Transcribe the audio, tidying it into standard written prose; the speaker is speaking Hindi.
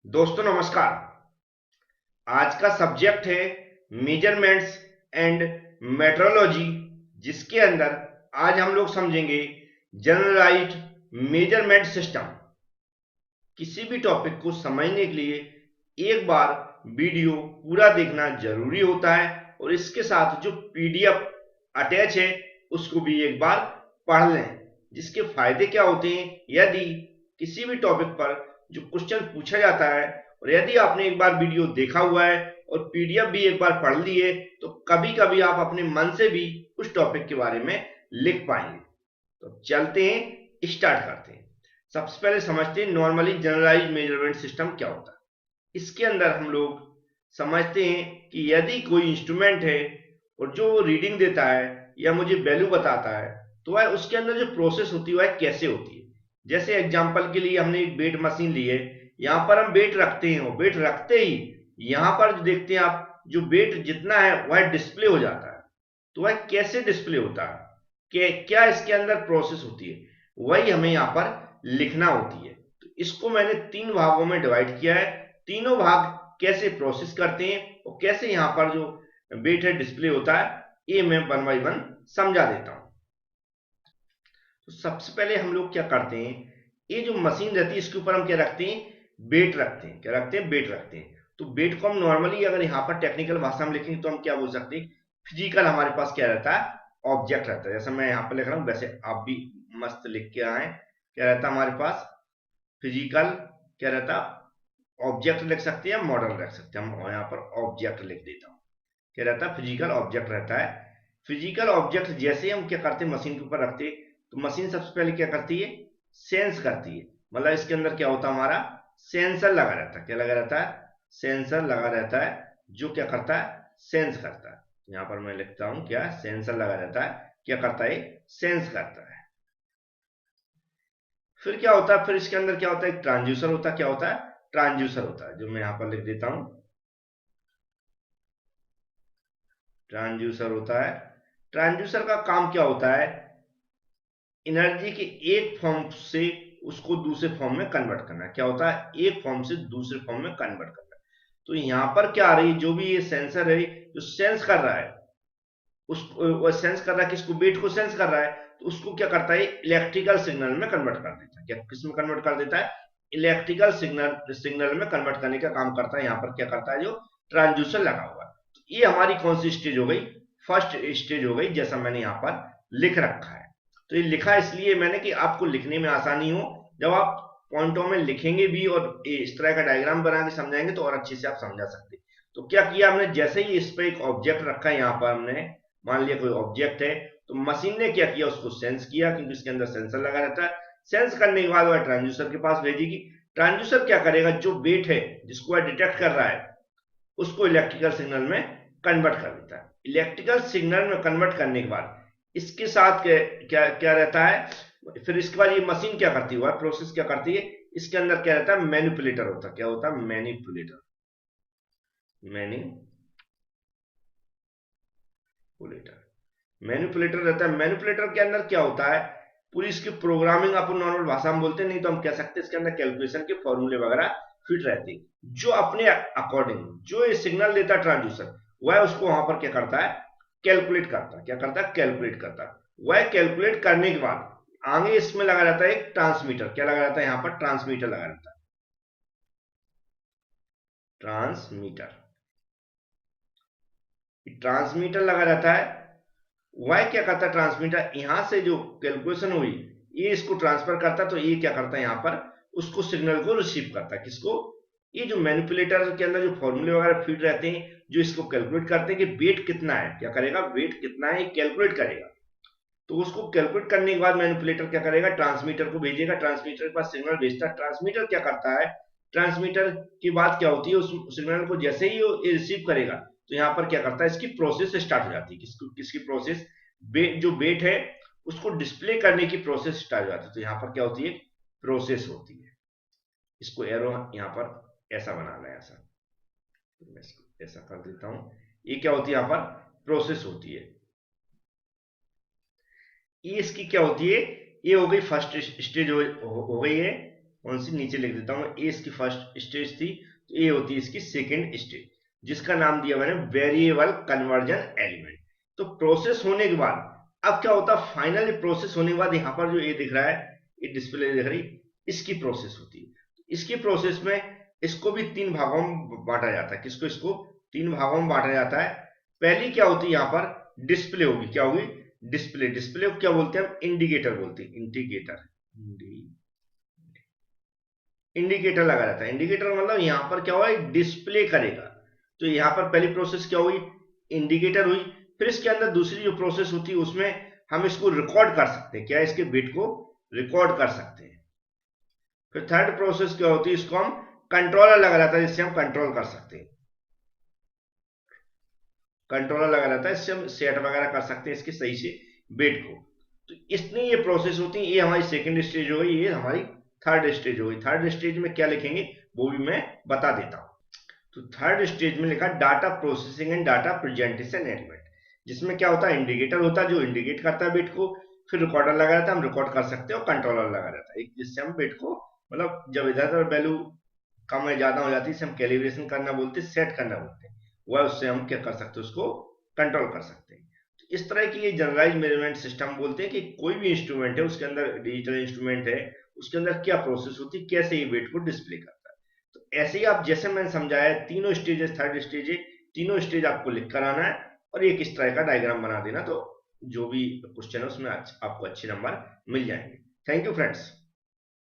दोस्तों नमस्कार। आज का सब्जेक्ट है मेजरमेंट्स एंड मेट्रोलॉजी, जिसके अंदर आज हम लोग समझेंगे जनरलाइज्ड मेजरमेंट सिस्टम। किसी भी टॉपिक को समझने के लिए एक बार वीडियो पूरा देखना जरूरी होता है और इसके साथ जो पीडीएफ अटैच है उसको भी एक बार पढ़ लें। जिसके फायदे क्या होते हैं, यदि किसी भी टॉपिक पर जो क्वेश्चन पूछा जाता है और यदि आपने एक बार वीडियो देखा हुआ है और पीडीएफ भी एक बार पढ़ ली है तो कभी कभी आप अपने मन से भी उस टॉपिक के बारे में लिख पाएंगे। तो चलते हैं, स्टार्ट करते हैं। सबसे पहले समझते हैं नॉर्मली जनरलाइज मेजरमेंट सिस्टम क्या होता है। इसके अंदर हम लोग समझते हैं कि यदि कोई इंस्ट्रूमेंट है और जो रीडिंग देता है या मुझे वैल्यू बताता है तो वह उसके अंदर जो प्रोसेस होती है वह कैसे होती है। जैसे एग्जांपल के लिए हमने एक वेट मशीन ली है, यहाँ पर हम वेट रखते हैं और वेट रखते ही यहाँ पर देखते हैं आप जो वेट जितना है वह डिस्प्ले हो जाता है। तो वह कैसे डिस्प्ले होता है, क्या इसके अंदर प्रोसेस होती है, वही हमें यहाँ पर लिखना होती है। तो इसको मैंने तीन भागों में डिवाइड किया है। तीनों भाग कैसे प्रोसेस करते हैं और कैसे यहाँ पर जो वेट है डिस्प्ले होता है, ये मैं वन बाई वन समझा देता हूं। तो सबसे पहले हम लोग क्या करते हैं, ये जो मशीन रहती है इसके ऊपर हम क्या रखते हैं, वेट रखते हैं। क्या रखते हैं, वेट रखते हैं। तो वेट को हम नॉर्मली अगर यहाँ पर टेक्निकल भाषा में लिखेंगे तो हम क्या बोल सकते हैं, फिजिकल हमारे पास क्या रहता है, ऑब्जेक्ट रहता है। जैसे मैं यहाँ पर लिख रहा हूँ वैसे आप भी मस्त लिख के आए। क्या रहता है हमारे पास, फिजिकल क्या रहता है, ऑब्जेक्ट लिख सकते हैं या मॉडल रख सकते हैं। हम यहाँ पर ऑब्जेक्ट लिख देता हूँ। क्या रहता है, फिजिकल ऑब्जेक्ट रहता है। फिजिकल ऑब्जेक्ट जैसे हम क्या करते हैं मशीन के ऊपर रखते हैं तो मशीन सबसे पहले क्या करती है, सेंस करती है। मतलब इसके अंदर क्या होता है, हमारा सेंसर लगा रहता है। क्या लगा रहता है, सेंसर लगा रहता है, जो क्या करता है, सेंस करता है। यहाँ पर मैं लिखता हूं क्या, सेंसर लगा रहता है, क्या करता है, सेंस करता है। फिर क्या होता है, फिर इसके अंदर क्या होता है, एक ट्रांसड्यूसर होता है। क्या होता है, ट्रांसड्यूसर होता है, जो मैं यहाँ पर लिख देता हूं, ट्रांसड्यूसर होता है। ट्रांसड्यूसर का काम क्या होता है, एनर्जी के एक फॉर्म से उसको दूसरे फॉर्म में कन्वर्ट करना। क्या होता है, एक फॉर्म से दूसरे फॉर्म में कन्वर्ट करना। तो यहां पर क्या आ रही है, जो भी ये सेंसर है जो सेंस कर रहा है, उसको सेंस कर रहा है, किसको, वेट को सेंस कर रहा है, तो उसको क्या करता है, इलेक्ट्रिकल सिग्नल में कन्वर्ट कर देता है। क्या किस में कन्वर्ट कर देता है, इलेक्ट्रिकल सिग्नल सिग्नल में कन्वर्ट करने का काम करता है। यहाँ पर क्या करता है, जो ट्रांसड्यूसर लगा हुआ है। तो ये हमारी कौन सी स्टेज हो गई, फर्स्ट स्टेज हो गई, जैसा मैंने यहाँ पर लिख रखा है। तो ये लिखा इसलिए मैंने कि आपको लिखने में आसानी हो। जब आप पॉइंटों में लिखेंगे भी और इस तरह का डायग्राम बना के समझाएंगे तो और अच्छे से आप समझा सकते। तो क्या किया हमने, जैसे ही इस पर एक ऑब्जेक्ट रखा है, यहाँ पर हमने मान लिया कोई ऑब्जेक्ट है, तो मशीन ने क्या किया, उसको सेंस किया, क्योंकि इसके अंदर सेंसर लगा रहता है। सेंस करने के बाद वह ट्रांसड्यूसर के पास भेजेगी। ट्रांसड्यूसर क्या करेगा, जो वेट है जिसको वह डिटेक्ट कर रहा है उसको इलेक्ट्रिकल सिग्नल में कन्वर्ट कर देता है। इलेक्ट्रिकल सिग्नल में कन्वर्ट करने के बाद इसके साथ क्या क्या रहता है, फिर इसके बाद ये मशीन क्या करती है, प्रोसेस क्या करती है, इसके अंदर क्या रहता है, मैनिपुलेटर होता है। क्या होता है, मैनिपुलेटर, मैनिपुलेटर मैनिपुलेटर रहता है। मैनिपुलेटर के अंदर क्या होता है, पूरी इसकी प्रोग्रामिंग अपन नॉर्मल भाषा में बोलते हैं, नहीं तो हम कह सकते हैं इसके अंदर कैलकुलेशन के फॉर्मूले वगैरह फिट रहते हैं। जो अपने अकॉर्डिंग जो ये सिग्नल देता है ट्रांसड्यूसर, वह उसको वहां पर क्या करता है, कैलकुलेट करता है। क्या करता है, कैलकुलेट करता है। वह कैलकुलेट करने के बाद आगे इसमें लगा रहता है एक ट्रांसमीटर। क्या लगा रहता है, यहाँ पर ट्रांसमीटर लगा रहता है, ट्रांसमीटर, ट्रांसमीटर लगा रहता है। वह क्या करता है, ट्रांसमीटर यहां से जो कैलकुलेशन हुई ये इसको ट्रांसफर करता है। तो ये क्या करता है, यहाँ पर उसको सिग्नल को रिसीव करता है। किसको, ये जो मैनिपुलेटर के अंदर जो फॉर्मूले वगैरह फीड रहते हैं, जो इसको कैलकुलेट करते हैं कि वेट कितना है, क्या करेगा, वेट कितना है कैलकुलेट करेगा। तो उसको कैलकुलेट करने के बाद मैनिपुलेटर क्या करेगा, ट्रांसमीटर को भेजेगा, ट्रांसमीटर के पास सिग्नल भेजता है। ट्रांसमीटर क्या करता है, ट्रांसमीटर की बात क्या होती है, उस सिग्नल को जैसे ही वो रिसीव करेगा तो यहाँ पर क्या करता है, इसकी प्रोसेस स्टार्ट हो जाती है। किसकी प्रोसेस, जो वेट है उसको डिस्प्ले करने की प्रोसेस स्टार्ट हो जाती है। तो यहाँ पर क्या होती है, प्रोसेस होती है। इसको एरो यहाँ पर ऐसा बनाना है, ऐसा, तो मैं इसको ऐसा कर देता हूं। ये क्या होती है, यहाँ पर प्रोसेस होती है। ये इसकी क्या होती है, ये हो गई फर्स्ट स्टेज हो गई है। कौन सी, नीचे लिख देता हूँ। ए इसकी फर्स्ट स्टेज थी, तो ए होती है इसकी सेकेंड स्टेज, जिसका नाम दिया मैंने वेरिएबल कन्वर्जन एलिमेंट। तो प्रोसेस होने के बाद अब क्या होता है, फाइनली प्रोसेस होने के बाद यहाँ पर जो ए दिख रहा है, ये डिस्प्ले दिख रही, इसकी प्रोसेस होती है। इसकी प्रोसेस में इसको भी तीन भागों में बांटा जाता है। किसको, इसको तीन भागों में बांटा जाता है। पहली क्या होती है, यहाँ पर डिस्प्ले होगी। क्या होगी, डिस्प्ले। डिस्प्ले को क्या बोलते हैं हम, इंडिकेटर बोलते हैं, इंडिकेटर। इंडिकेटर लगा रहता है। इंडिकेटर मतलब यहाँ पर क्या हुआ, डिस्प्ले करेगा। तो यहाँ पर पहली प्रोसेस क्या हुई, इंडिकेटर हुई। फिर इसके अंदर दूसरी जो प्रोसेस होती है उसमें हम इसको रिकॉर्ड कर सकते हैं। क्या, इसके बिट को रिकॉर्ड कर सकते हैं। फिर थर्ड प्रोसेस क्या होती है, इसको हम कंट्रोलर लगा रहता है, जिससे हम कंट्रोल कर सकते हैं। कंट्रोलर लगा रहता है, इससे हम सेट वगैरह कर सकते हैं इसके सही से बिट को। तो इसमें ये प्रोसेस होती है। ये हमारी सेकंड स्टेज हो गई, ये हमारी थर्ड स्टेज हो गई। थर्ड स्टेज में क्या लिखेंगे वो भी मैं बता देता हूं। तो थर्ड स्टेज में लिखा data processing and data presentation element, जिसमें क्या होता है, इंडिकेटर होता है जो इंडिकेट करता है बिट को। फिर रिकॉर्डर लगा रहता है, हम रिकॉर्ड कर सकते हैं। और कंट्रोलर लगा रहता है, जिससे हम बिट को, मतलब जब इधर उधर वैल्यू कम या ज्यादा हो जाती है, इसे हम कैलिब्रेशन करना बोलते हैं, सेट करना बोलते हैं। वह उससे हम क्या कर सकते हैं, उसको कंट्रोल कर सकते हैं। तो इस तरह की ये जनरलाइज मेजरमेंट सिस्टम बोलते हैं कि कोई भी इंस्ट्रूमेंट है, उसके अंदर डिजिटल इंस्ट्रूमेंट है, उसके अंदर क्या प्रोसेस होती है, कैसे ये वेट को डिस्प्ले करता है। तो ऐसे ही आप, जैसे मैंने समझाया, तीनों स्टेजेस, थर्ड स्टेज है, तीनों स्टेज आपको लिख कर आना है और एक इस तरह का डायग्राम बना देना। तो जो भी क्वेश्चन है उसमें आपको अच्छे नंबर मिल जाएंगे। Thank you friends.